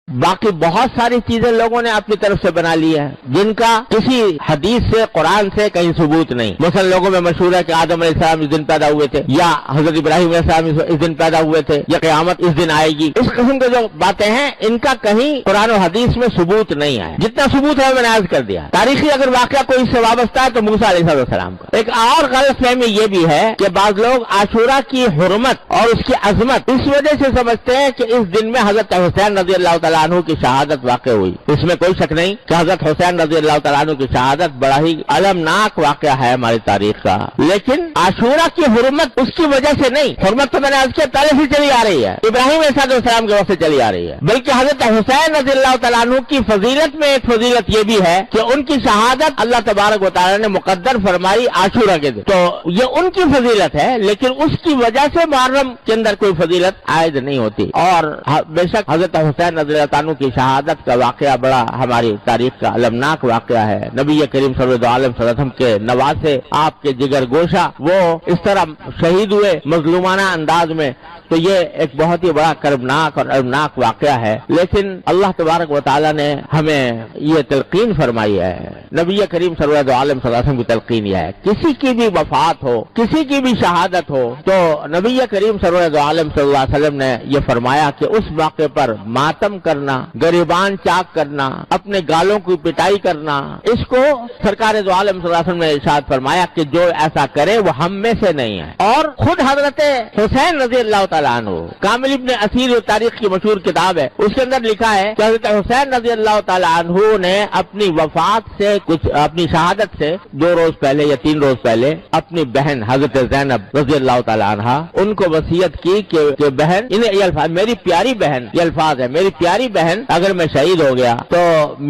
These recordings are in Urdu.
باقی بہت ساری چیزیں لوگوں نے اپنی طرف سے بنا لی ہے جن کا کسی حدیث سے قرآن سے کہیں ثبوت نہیں. مثلا لوگوں میں مشہور ہے کہ آدم علیہ السلام اس دن پیدا ہوئے تھے, یا حضرت ابراہیم علیہ السلام اس دن پیدا ہوئے تھے, یا قیامت اس دن آئے گی. اس قسم کے جو باتیں ہیں ان کا کہیں قرآن و حدیث میں ثبوت نہیں ہے. جتنا ثبوت ہے میں نے عرض کر دیا. تاریخی اگر واقعہ کوئی اس سے وابستہ ہے تو موسیٰ علیہ السلام کا. ایک اور غلط فہمی یہ بھی ہے کہ بعض لوگ عاشورہ کی حرمت اور اس کی عظمت اس وجہ سے سمجھتے ہیں کہ اس دن میں حضرت حسین رضی اللہ تعالیٰ عنہ کی شہادت واقع ہوئی. اس میں کوئی شک نہیں کہ حضرت حسین رضی اللہ تعالیٰ عنہ کی شہادت بڑا ہی المناک واقعہ ہے ہماری تاریخ کا. لیکن عاشورہ کی حرمت اس کی وجہ سے نہیں. حرمت تو میں نے عرض کیا پہلے سے چلی آ رہی ہے, ابراہیم علیہ السلام کے وقت سے چلی آ رہی ہے. بلکہ حضرت حسین رضی اللہ تعالیٰ عنہ کی فضیلت میں ایک فضیلت یہ بھی ہے کہ ان کی شہادت اللہ تبارک و تعالیٰ نے مقدر فرمائی عاشورہ کے دن. تو یہ ان کی فضیلت ہے, لیکن اس کی وجہ سے محرم کے اندر کوئی فضیلت عائد نہیں ہوتی. اور بے شک حضرت حسین رضی اللہ عنہ کی شہادت کا واقعہ بڑا ہماری تاریخ کا المناک واقعہ ہے. نبی کریم صلی اللہ علیہ وسلم کے نواسے, آپ کے جگر گوشہ, وہ اس طرح شہید ہوئے مظلومانہ انداز میں. تو یہ ایک بہت ہی بڑا کربناک اور المناک واقعہ ہے. لیکن اللہ تبارک و تعالیٰ نے ہمیں یہ تلقین فرمائی ہے, نبی کریم صلی اللہ علیہ وسلم کی تلقین یہ ہے کسی کی بھی وفات ہو, کسی کی بھی شہادت ہو, تو نبی کریم صلی اللہ علیہ وسلم نے یہ فرمایا کہ اس موقع پر ماتم کرنا, گریبان چاک کرنا, اپنے گالوں کی پٹائی کرنا, اس کو سرکار دو عالم صلی اللہ علیہ وسلم نے ارشاد فرمایا کہ جو ایسا کرے وہ ہم میں سے نہیں ہے. اور خود حضرت حسین رضی اللہ تعالیٰ عنہ, کامل ابن اسیر تاریخ کی مشہور کتاب ہے, اس کے اندر لکھا ہے کہ حضرت حسین رضی اللہ تعالیٰ عنہ نے اپنی وفات سے اپنی شہادت سے 2 روز پہلے یا 3 روز پہلے اپنی بہن حضرت زینب رضی اللہ تعالیٰ عنہ ان کو وصیت کی کہ بہن, انہیں یہ الفاظ, میری پیاری بہن, یہ الفاظ ہے, میری پیاری بہن اگر میں شہید ہو گیا تو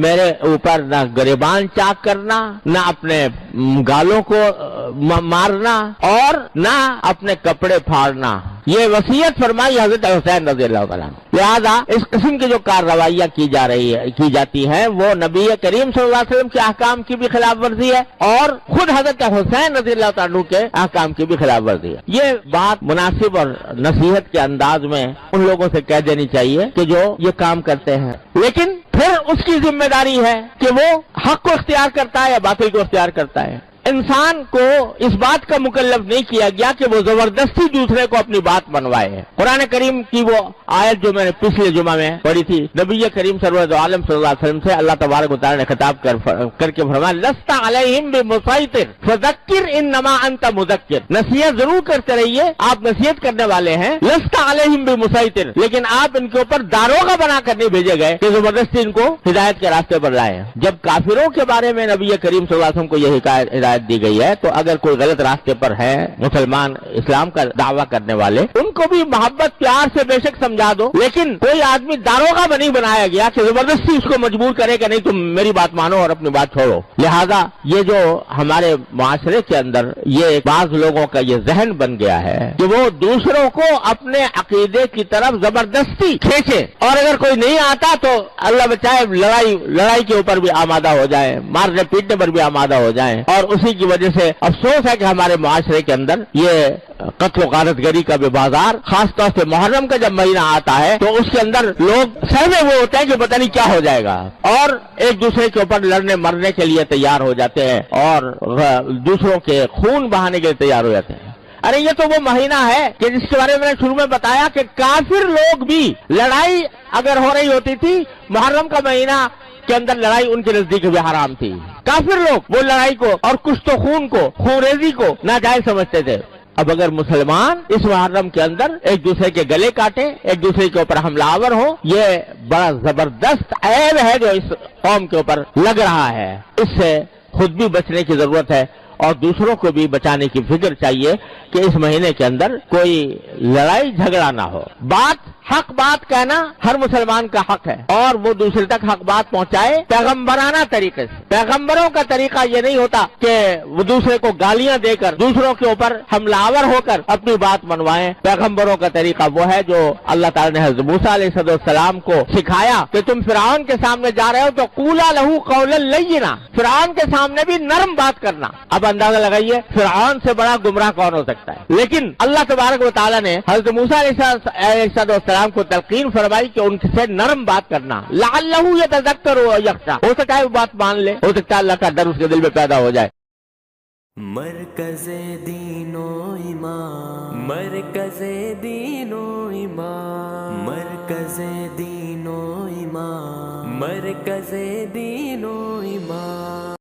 میرے اوپر نہ گریبان چاک کرنا, نہ اپنے گالوں کو مارنا, اور نہ اپنے کپڑے پھاڑنا. یہ وصیت فرمائی حضرت حسین رضی اللہ تعالیٰ عنہ. لہذا اس قسم کی جو کارروائیاں کی جاتی ہیں وہ نبی کریم صلی اللہ علیہ وسلم کے احکام کی بھی خلاف ورزی ہے, اور خود حضرت حسین رضی اللہ تعالیٰ عنہ کے احکام کی بھی خلاف ورزی ہے. یہ بات مناسب اور نصیحت کے انداز میں ان لوگوں سے کہہ دینی چاہیے کہ جو یہ کام کرتے ہیں. لیکن پھر اس کی ذمہ داری ہے کہ وہ حق کو اختیار کرتا ہے یا باطل کو اختیار کرتا ہے. انسان کو اس بات کا مکلف نہیں کیا گیا کہ وہ زبردستی دوسرے کو اپنی بات منوائے. قرآن کریم کی وہ آیت جو میں نے پچھلے جمعہ میں پڑھی تھی, نبی کریم صلی اللہ علیہ وسلم سے اللہ تبارک و تعالی نے خطاب کر کے فرمایا لست علیہم بمسیطر فذکر انما انت مذکر. نصیحت ضرور کرتے رہیے, آپ نصیحت کرنے والے ہیں. لست علیہم بمسیطر, لیکن آپ ان کے اوپر داروغہ بنا کر نہیں بھیجے گئے کہ زبردستی ان کو ہدایت کے راستے پر لائے. جب کافروں کے بارے میں نبی کریم صلی اللہ علیہ وسلم کو یہ ہدایت دی گئی ہے تو اگر کوئی غلط راستے پر ہے, مسلمان اسلام کا دعویٰ کرنے والے, ان کو بھی محبت پیار سے بے شک سمجھا دو. لیکن کوئی آدمی داروغہ نہیں بنایا گیا کہ زبردستی اس کو مجبور کرے کہ نہیں تم میری بات مانو اور اپنی بات چھوڑو. لہذا یہ جو ہمارے معاشرے کے اندر یہ بعض لوگوں کا یہ ذہن بن گیا ہے کہ وہ دوسروں کو اپنے عقیدے کی طرف زبردستی کھینچے, اور اگر کوئی نہیں آتا تو اللہ بچائے لڑائی کے اوپر بھی آمادہ ہو جائیں, مارنے پیٹنے پر بھی آمادہ ہو جائیں. اور اسی کی وجہ سے افسوس ہے کہ ہمارے معاشرے کے اندر یہ قتل و غارت گری کا بھی بازار, خاص طور سے محرم کا جب مہینہ آتا ہے تو اس کے اندر لوگ سہمے ہوئے ہوتے ہیں کہ پتہ نہیں کیا ہو جائے گا, اور ایک دوسرے کے اوپر لڑنے مرنے کے لیے تیار ہو جاتے ہیں اور دوسروں کے خون بہانے کے لیے تیار ہو جاتے ہیں. ارے یہ تو وہ مہینہ ہے کہ جس کے بارے میں شروع میں بتایا کہ کافر لوگ بھی, لڑائی اگر ہو رہی ہوتی تھی محرم کا مہینہ کے اندر, لڑائی ان کے نزدیک بھی حرام تھی. کافر لوگ وہ لڑائی کو اور کشت و خون کو, خون ریزی کو ناجائز سمجھتے تھے. اب اگر مسلمان اس محرم کے اندر ایک دوسرے کے گلے کاٹے, ایک دوسرے کے اوپر حملہ آور ہو, یہ بڑا زبردست عیب ہے جو اس قوم کے اوپر لگ رہا ہے. اس سے خود بھی بچنے کی ضرورت ہے اور دوسروں کو بھی بچانے کی فکر چاہیے کہ اس مہینے کے اندر کوئی لڑائی جھگڑا نہ ہو. حق بات کہنا ہر مسلمان کا حق ہے, اور وہ دوسرے تک حق بات پہنچائے پیغمبرانہ طریقے سے. پیغمبروں کا طریقہ یہ نہیں ہوتا کہ وہ دوسرے کو گالیاں دے کر دوسروں کے اوپر حملہ آور ہو کر اپنی بات منوائیں. پیغمبروں کا طریقہ وہ ہے جو اللہ تعالی نے حضرت موسیٰ علیہ السلام کو سکھایا کہ تم فرعون کے سامنے جا رہے ہو تو قولا لہو قولا لینا, فرعون کے سامنے بھی نرم بات کرنا. اب اندازہ لگائیے فرعون سے بڑا گمراہ کون ہو سکتا ہے. لیکن اللہ تبارک و تعالیٰ نے حضرت موسیٰ علیہ السلام کو تلقین فرمائی کہ ان سے نرم بات کرنا. لعلہ یتذکر و یخشی، ہو سکتا ہے وہ بات مان لے، ہو سکتا ہے اللہ کا ڈر اس کے دل میں پیدا ہو جائے. مرکز دین و ایمان، مرکز دین و ایمان، مرکز دین و ایمان، مرکز دین و ایمان.